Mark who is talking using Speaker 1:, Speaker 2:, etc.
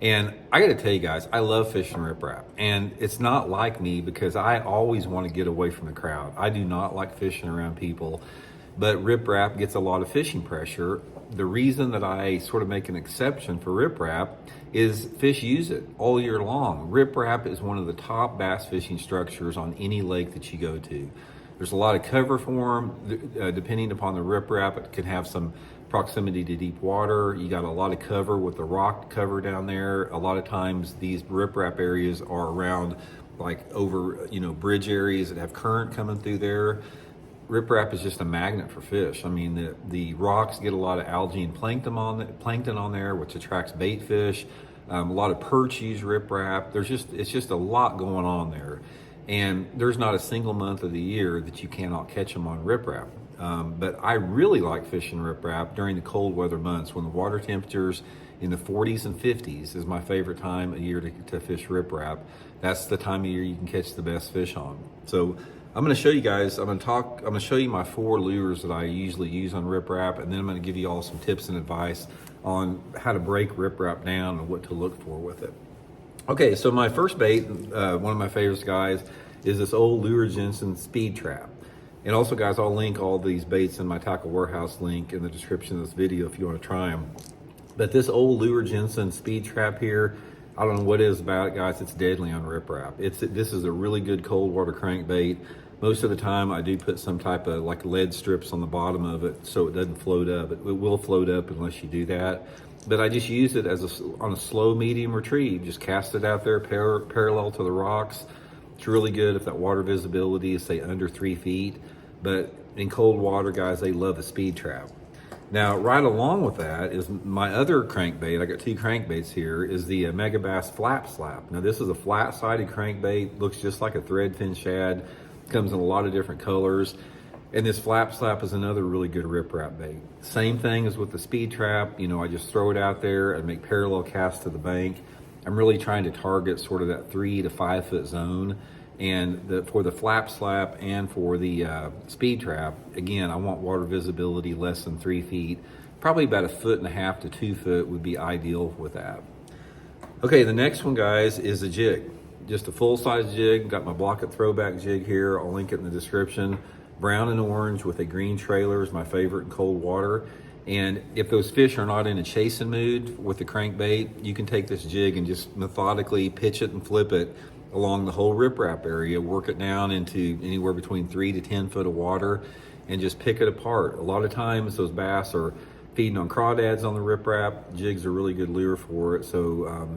Speaker 1: And I got to tell you guys, I love fishing riprap. And it's not like me because I always want to get away from the crowd. I do not like fishing around people, but riprap gets a lot of fishing pressure. The reason that I sort of make an exception for riprap is fish use it all year long. Riprap is one of the top bass fishing structures on any lake that you go to. There's a lot of cover for them. Depending upon the riprap, it can have some proximity to deep water. You got a lot of cover with the rock cover down there. A lot of times these riprap areas are around like over, bridge areas that have current coming through there. Riprap is just a magnet for fish. I mean, the rocks get a lot of algae and plankton on there, which attracts bait fish. A lot of perch use riprap. It's just a lot going on there. And there's not a single month of the year that you cannot catch them on riprap. But I really like fishing riprap during the cold weather months when the water temperatures in the 40s and 50s is my favorite time of year to fish riprap. That's the time of year you can catch the best fish on. So I'm going to show you guys, I'm going to show you my 4 lures that I usually use on riprap, and then I'm going to give you all some tips and advice on how to break riprap down and what to look for with it. Okay, so my first bait, one of my favorites, guys, is this old Lure Jensen speed trap. And also, guys, I'll link all these baits in my Tackle Warehouse link in the description of this video if you want to try them. But this old Lure Jensen speed trap here, I don't know what it is about it, guys. It's deadly on riprap. This is a really good cold water crankbait. Most of the time, I do put some type of like lead strips on the bottom of it so it doesn't float up. It will float up unless you do that. But I just use it on a slow medium retrieve. Just cast it out there parallel to the rocks. It's really good if that water visibility is, say, under 3 feet. But in cold water, guys, they love a speed trap. Now, right along with that is my other crankbait. I got 2 crankbaits here, is the Megabass Flap Slap. Now, this is a flat-sided crankbait. Looks just like a threadfin shad. Comes in a lot of different colors. And this Flap Slap is another really good riprap bait. Same thing as with the speed trap. I just throw it out there and make parallel casts to the bank. I'm really trying to target sort of that 3 to 5 foot zone. And for the Flap Slap and for the speed trap, again, I want water visibility less than 3 feet. Probably about 1.5 to 2 foot would be ideal with that. Okay, the next one, guys, is a jig. Just a full-size jig. Got my Block It throwback jig here. I'll link it in the description. Brown and orange with a green trailer is my favorite in cold water. And if those fish are not in a chasing mood with the crankbait, you can take this jig and just methodically pitch it and flip it along the whole riprap area, work it down into anywhere between 3 to 10 foot of water, and just pick it apart. A lot of times those bass are feeding on crawdads on the riprap. Jigs are a really good lure for it. So